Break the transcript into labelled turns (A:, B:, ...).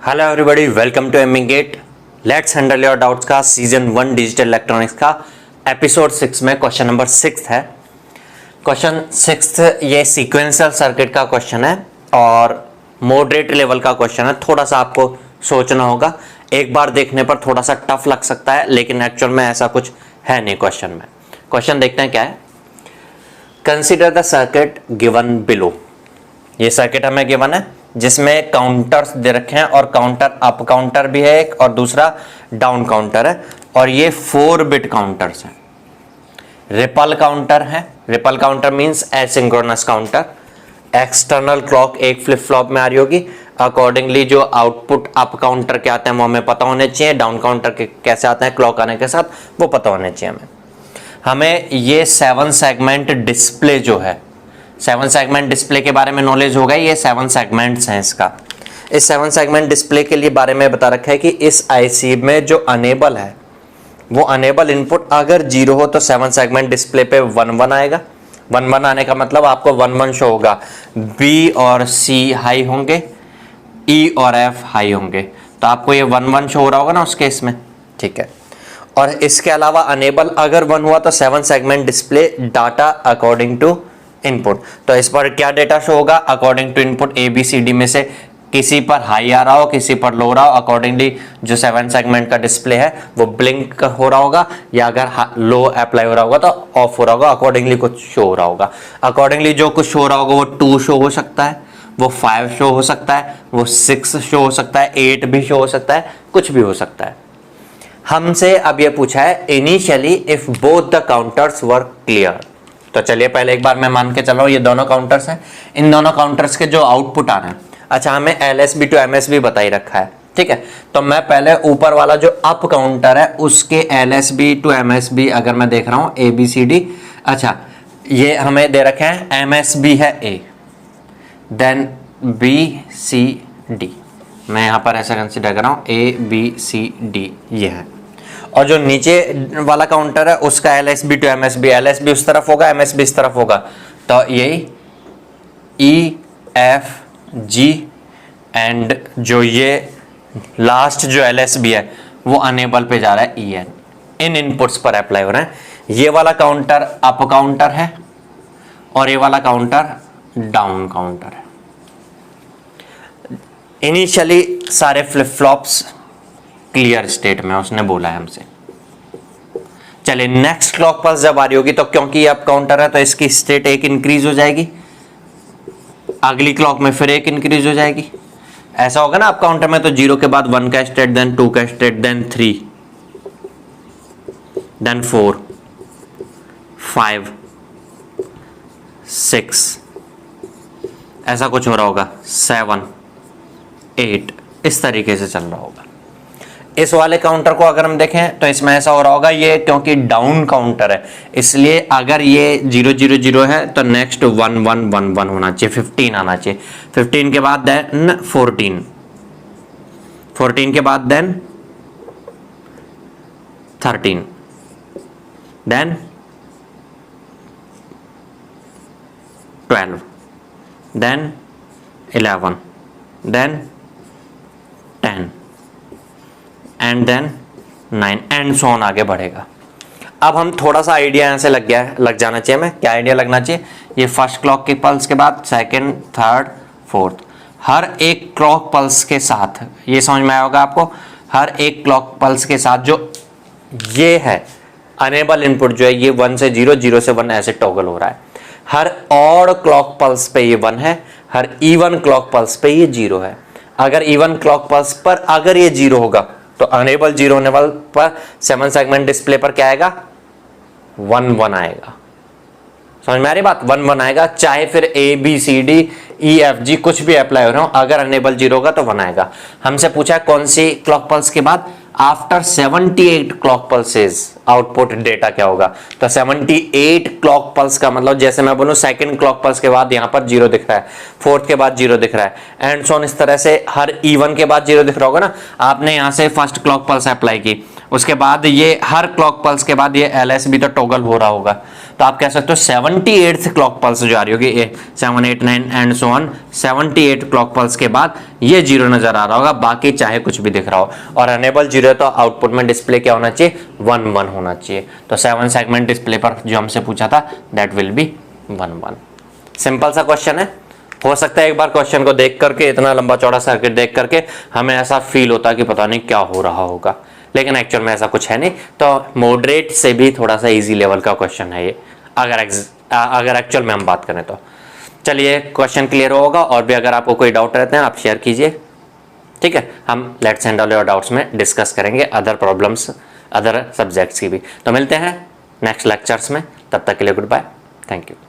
A: Hello everybody, welcome to एमिंगेट। Let's handle your doubts का season 1 digital electronics का episode 6 में क्वेश्चन नंबर 6 है। क्वेश्चन 6 ये सीक्वेंशियल सर्किट का क्वेश्चन है और मॉडरेट लेवल का क्वेश्चन है। थोड़ा सा आपको सोचना होगा, एक बार देखने पर थोड़ा सा टफ लग सकता है, लेकिन एक्चुअल में ऐसा कुछ है नहीं क्वेश्चन में। क्वेश्चन देखते हैं क्या है। Consider the circuit given below. ये सर्किट हमें गिवन है जिसमें काउंटर्स दे रखे हैं और काउंटर अप काउंटर भी है एक और दूसरा डाउन काउंटर है और ये 4 बिट काउंटर्स हैं। रिपल काउंटर है। Ripple counter means asynchronous counter. External clock एक फ्लिप फ्लॉप में आ रही होगी, अकॉर्डिंगली जो आउटपुट अप काउंटर के आते हैं वो हमें पता होने चाहिए, डाउन काउंटर के कैसे आते हैं क्लॉक आने के साथ वो पता होने चाहिए हमें ये 7 सेगमेंट डिस्प्ले जो है, 7 सेगमेंट डिस्प्ले के बारे में नॉलेज होगा। ये 7 सेगमेंट्स हैं इसका। इस 7 सेगमेंट डिस्प्ले के लिए बारे में बता रखा है कि इस आईसी में जो अनेबल है वो अनेबल इनपुट अगर 0 हो तो 7 सेगमेंट डिस्प्ले पे 1 1 आएगा। 1 1 आने का मतलब आपको 1 1 शो होगा। बी और सी हाई होंगे, ई और एफ हाई होंगे, तो आपको ये 1 1 शो हो रहा होगा ना उस केस में, ठीक है। और इसके अलावा अनेबल अगर 1 हुआ तो 7 segment display data according to input. तो इस पर क्या डेटा शो होगा? According to input A B C D में से किसी पर हाई आ रहा हो, किसी पर लो रहा हो, अकॉर्डिंगली जो 7 सेगमेंट का डिस्प्ले है वो ब्लिंक हो रहा होगा, या अगर लो अप्लाई हो रहा होगा तो ऑफ हो रहा होगा, अकॉर्डिंगली कुछ शो हो रहा होगा। अकॉर्डिंगली जो कुछ शो हो रहा होगा वो 2 शो हो सकता है, वो 5 शो हो सकता है, वो 6 शो हो सकता है, 8 भी शो हो सकता है, कुछ भी हो सकता है। हमसे अब ये पूछा है initially if both the counters were clear. तो चलिए पहले एक बार मैं मान के चल रहा हूं ये दोनों काउंटर्स हैं, इन दोनों काउंटर्स के जो आउटपुट आ रहे हैं, अच्छा हमें एलएसबी टू एमएसबी बता ही रखा है, ठीक है। तो मैं पहले ऊपर वाला जो अप काउंटर है उसके एलएसबी टू एमएसबी अगर मैं देख रहा हूं ए बी सी डी, अच्छा ये हमें दे रखे हैं एमएसबी है ए, देन बी सी डी, मैं यहां पर ऐसा कंसिडर कर रहा हूं ए बी सी डी ये है। और जो नीचे वाला काउंटर है उसका एलएसबी टू एमएसबी, एलएसबी उस तरफ होगा, एमएसबी इस तरफ होगा, तो यही ई एफ जी एंड जो ये लास्ट जो एलएसबी है वो अनेबल पे जा रहा है ई एन, इन इनपुट्स पर अप्लाई हो रहा है। ये वाला काउंटर अप काउंटर है और ये वाला काउंटर डाउन काउंटर है। इनिशियली सारे फ्लिप फ्लॉप्स क्लियर स्टेट में उसने बोला है हमसे। चलिए नेक्स्ट क्लॉक पल्स जब आ रही होगी तो क्योंकि अप काउंटर है तो इसकी स्टेट एक इंक्रीज हो जाएगी, अगली क्लॉक में फिर एक इंक्रीज हो जाएगी। ऐसा होगा ना अप काउंटर में, तो 0 के बाद 1 का स्टेट, देन 2 का स्टेट, देन 3, देन 4, 5, 6, ऐसा कुछ हो रहा होगा, 7, 8, इस तरीके से चल रहा होगा। इस वाले काउंटर को अगर हम देखें तो इसमें ऐसा हो रहा होगा, ये क्योंकि डाउन काउंटर है इसलिए अगर ये 0 0 0 है तो नेक्स्ट 1 1 1 1 होना चाहिए, 15 आना चाहिए, 15 के बाद देन 14, 14 के बाद then 13, then 12, then 11, then 10 and then 9 and so on आगे बढ़ेगा। अब हम थोड़ा सा आइडिया यहां से लग जाना चाहिए हमें। क्या आइडिया लगना चाहिए? ये फर्स्ट क्लॉक के पल्स के बाद सेकंड, थर्ड, फोर्थ, हर एक क्लॉक पल्स के साथ, ये समझ में आया होगा आपको, हर एक क्लॉक पल्स के साथ जो ये है अनेबल इनपुट जो है ये 1 से 0, 0 से 1 ऐसे टॉगल हो रहा है। हर ऑड क्लॉक पल्स पे ये 1 है, हर इवन क्लॉक पल्स पे ये 0 है। अगर इवन क्लॉक पल्स पर अगर ये 0 होगा तो अनेबल 0 होने वाले पर 7 सेगमेंट डिस्प्ले पर क्या आएगा? 1 1 आएगा। समझ में आ रही बात? 1 1 आएगा, चाहे फिर A B C D E F G कुछ भी अप्लाई हो रहा हो, अगर अनेबल 0 होगा तो 1 आएगा। हमसे पूछा है कौन सी क्लॉक पल्स के बाद after 78 clock pulses output data क्या होगा। तो 78 क्लॉक पल्स का मतलब जैसे मैं बोलूं सेकंड क्लॉक पल्स के बाद यहां पर 0 दिख रहा है, फोर्थ के बाद 0 दिख रहा है एंड सो ऑन, इस तरह से हर E1 के बाद 0 दिख रहा होगा ना। आपने यहां से फर्स्ट क्लॉक पल्स अप्लाई की, उसके बाद ये हर क्लॉक पल्स के बाद ये LS भी तो टॉगल हो रहा होगा। तो आप कह सकते हो 78th क्लॉक पल्स जो आ रही होगी 7 8 9 and so on, 78 clock pulse के बाद ये 0 नजर आ रहा होगा, बाकी चाहे कुछ भी दिख रहा हो। और अनेबल 0 है तो आउटपुट में डिस्प्ले क्या होना चाहिए, 1 1 होना चाहिए। तो 7 सेगमेंट डिस्प्ले पर जो हमसे पूछा था दैट विल बी 1 1। सिंपल सा क्वेश्चन है। हो सकता है एक बार क्वेश्चन को देख करके, इतना लंबा चौड़ा सर्किट देख करके हमें ऐसा फील होता कि पता नहीं क्या हो रहा होगा, लेकिन एक्चुअल में ऐसा कुछ है नहीं। तो मॉडरेट से भी थोड़ा सा इजी लेवल का क्वेश्चन है ये, अगर एक्चुअल में हम बात करें तो। चलिए क्वेश्चन क्लियर होगा, और भी अगर आपको कोई डाउट रहते हैं आप शेयर कीजिए, ठीक है। हम लेट्स हैंडल योर डाउट्स में डिस्कस करेंगे अदर प्रॉब्लम्स, अदर सब्जेक्ट्स की भी। तो मिलते हैं नेक्स्ट लेक्चर्स में, तब तक के लिए गुड बाय, थैंक यू।